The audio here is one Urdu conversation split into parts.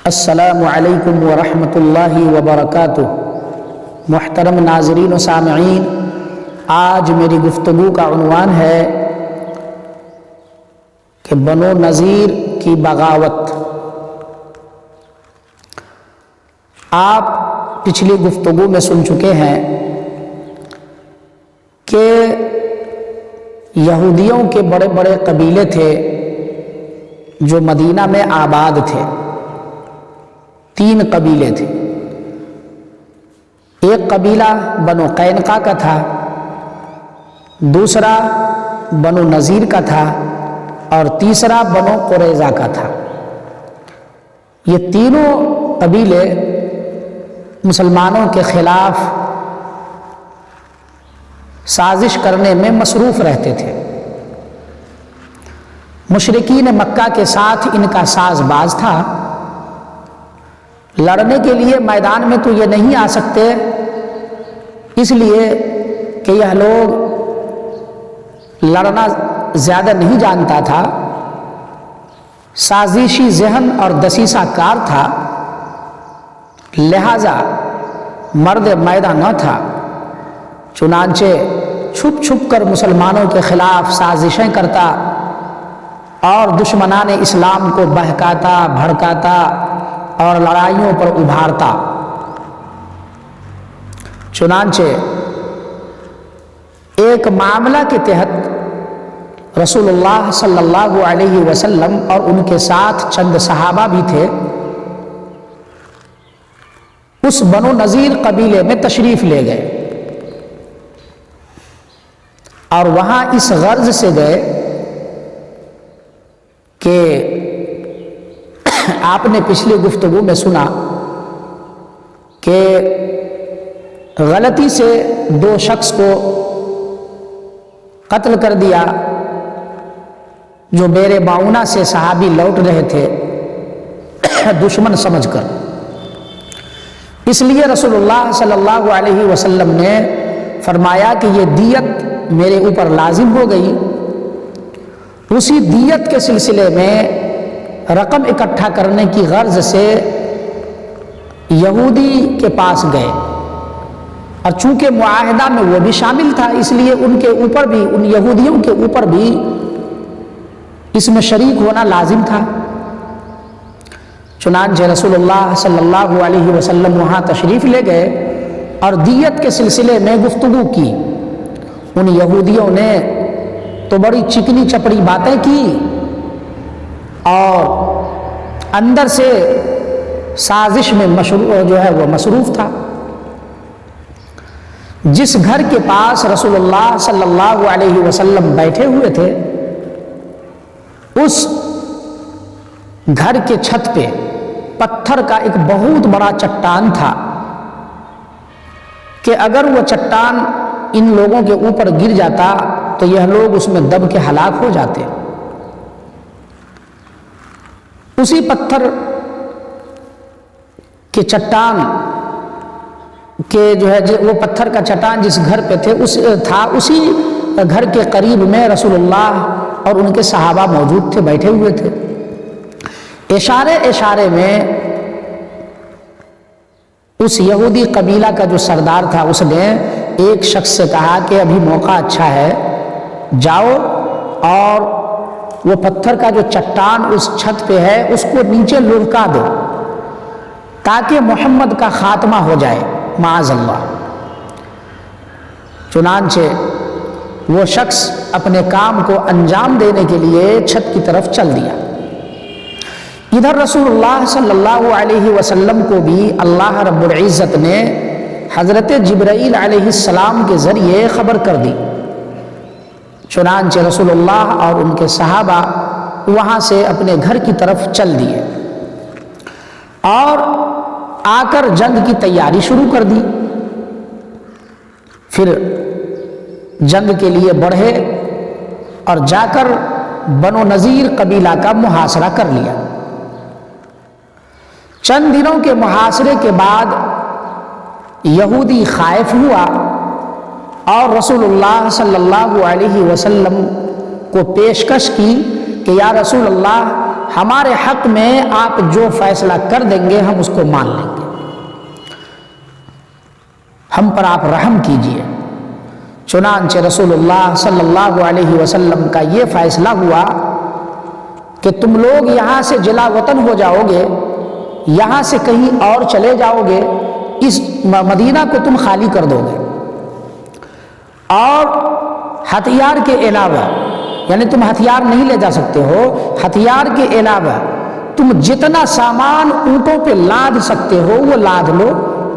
السلام علیکم ورحمۃ اللہ وبرکاتہ۔ محترم ناظرین و سامعین، آج میری گفتگو کا عنوان ہے کہ بنو نذیر کی بغاوت۔ آپ پچھلی گفتگو میں سن چکے ہیں کہ یہودیوں کے بڑے بڑے قبیلے تھے جو مدینہ میں آباد تھے۔ 3 قبیلے تھے۔ ایک قبیلہ بنو قینقاع کا تھا، دوسرا بنو نذیر کا تھا، اور تیسرا بنو قریظہ کا تھا۔ یہ تینوں قبیلے مسلمانوں کے خلاف سازش کرنے میں مصروف رہتے تھے۔ مشرکین مکہ کے ساتھ ان کا ساز باز تھا۔ لڑنے کے لیے میدان میں تو یہ نہیں آ سکتے، اس لیے کہ یہ لوگ لڑنا زیادہ نہیں جانتا تھا، سازشی ذہن اور دسیسہ کار تھا، لہذا مرد میدان نہ تھا۔ چنانچہ چھپ چھپ کر مسلمانوں کے خلاف سازشیں کرتا اور دشمنان اسلام کو بہکاتا، بھڑکاتا اور لڑائیوں پر ابھارتا۔ چنانچہ ایک معاملہ کے تحت رسول اللہ صلی اللہ علیہ وسلم اور ان کے ساتھ چند صحابہ بھی تھے، اس بنو نذیر قبیلے میں تشریف لے گئے اور وہاں اس غرض سے گئے کہ آپ نے پچھلی گفتگو میں سنا کہ غلطی سے 2 شخص کو قتل کر دیا جو میرے معاونہ سے صحابی لوٹ رہے تھے دشمن سمجھ کر۔ اس لیے رسول اللہ صلی اللہ علیہ وسلم نے فرمایا کہ یہ دیت میرے اوپر لازم ہو گئی۔ اسی دیت کے سلسلے میں رقم اکٹھا کرنے کی غرض سے یہودی کے پاس گئے، اور چونکہ معاہدہ میں وہ بھی شامل تھا، اس لیے ان کے اوپر بھی، ان یہودیوں کے اوپر بھی اس میں شریک ہونا لازم تھا۔ چنانچہ رسول اللہ صلی اللہ علیہ وسلم وہاں تشریف لے گئے اور دیت کے سلسلے میں گفتگو کی۔ ان یہودیوں نے تو بڑی چکنی چپڑی باتیں کی اور اندر سے سازش میں مصروف تھا۔ جس گھر کے پاس رسول اللہ صلی اللہ علیہ وسلم بیٹھے ہوئے تھے، اس گھر کے چھت پہ پتھر کا ایک بہت بڑا چٹان تھا کہ اگر وہ چٹان ان لوگوں کے اوپر گر جاتا تو یہ لوگ اس میں دب کے ہلاک ہو جاتے۔ اسی پتھر کے چٹان کے وہ پتھر کا چٹان جس گھر پہ تھے اسی گھر کے قریب میں رسول اللہ اور ان کے صحابہ موجود تھے، بیٹھے ہوئے تھے۔ اشارے میں اس یہودی قبیلہ کا جو سردار تھا، اس نے ایک شخص سے کہا کہ ابھی موقع اچھا ہے، جاؤ اور وہ پتھر کا جو چٹان اس چھت پہ ہے اس کو نیچے لڑکا دو تاکہ محمد کا خاتمہ ہو جائے، معاذ اللہ۔ چنانچہ وہ شخص اپنے کام کو انجام دینے کے لیے چھت کی طرف چل دیا۔ ادھر رسول اللہ صلی اللہ علیہ وسلم کو بھی اللہ رب العزت نے حضرت جبرائیل علیہ السلام کے ذریعے خبر کر دی۔ چنانچہ رسول اللہ اور ان کے صحابہ وہاں سے اپنے گھر کی طرف چل دیے اور آ کر جنگ کی تیاری شروع کر دی۔ پھر جنگ کے لیے بڑھے اور جا کر بنو نذیر قبیلہ کا محاصرہ کر لیا۔ چند دنوں کے محاصرے کے بعد یہودی خائف ہوا اور رسول اللہ صلی اللہ علیہ وسلم کو پیشکش کی کہ یا رسول اللہ، ہمارے حق میں آپ جو فیصلہ کر دیں گے ہم اس کو مان لیں گے، ہم پر آپ رحم کیجئے۔ چنانچہ رسول اللہ صلی اللہ علیہ وسلم کا یہ فیصلہ ہوا کہ تم لوگ یہاں سے جلا وطن ہو جاؤ گے، یہاں سے کہیں اور چلے جاؤ گے، اس مدینہ کو تم خالی کر دو گے، اور ہتھیار کے علاوہ، یعنی تم ہتھیار نہیں لے جا سکتے ہو، ہتھیار کے علاوہ تم جتنا سامان اونٹوں پہ لاد سکتے ہو وہ لاد لو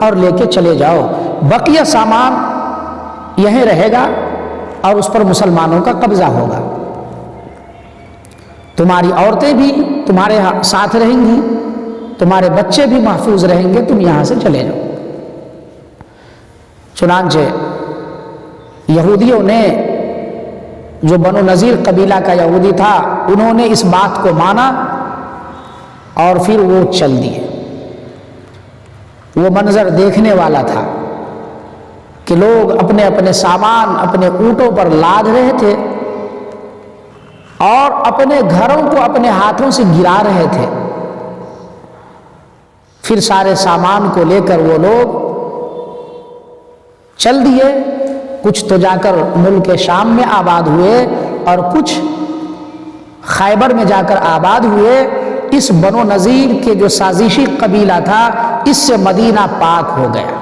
اور لے کے چلے جاؤ، بقیہ سامان یہیں رہے گا اور اس پر مسلمانوں کا قبضہ ہوگا، تمہاری عورتیں بھی تمہارے ساتھ رہیں گی، تمہارے بچے بھی محفوظ رہیں گے، تم یہاں سے چلے جاؤ۔ چنانچہ یہودیوں نے، جو بنو نذیر قبیلہ کا یہودی تھا، انہوں نے اس بات کو مانا اور پھر وہ چل دیے۔ وہ منظر دیکھنے والا تھا کہ لوگ اپنے اپنے سامان اپنے اونٹوں پر لاد رہے تھے اور اپنے گھروں کو اپنے ہاتھوں سے گرا رہے تھے، پھر سارے سامان کو لے کر وہ لوگ چل دیے۔ کچھ تو جا کر ملک شام میں آباد ہوئے اور کچھ خیبر میں جا کر آباد ہوئے۔ اس بنو نذیر کے جو سازشی قبیلہ تھا، اس سے مدینہ پاک ہو گیا۔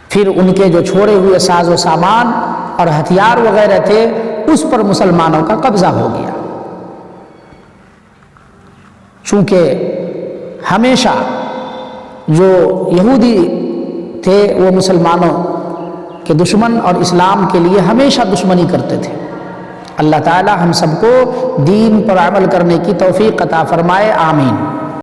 پھر ان کے جو چھوڑے ہوئے ساز و سامان اور ہتھیار وغیرہ تھے، اس پر مسلمانوں کا قبضہ ہو گیا۔ چونکہ ہمیشہ جو یہودی تھے وہ مسلمانوں کے دشمن اور اسلام کے لیے ہمیشہ دشمنی کرتے تھے۔ اللہ تعالی ہم سب کو دین پر عمل کرنے کی توفیق عطا فرمائے، آمین۔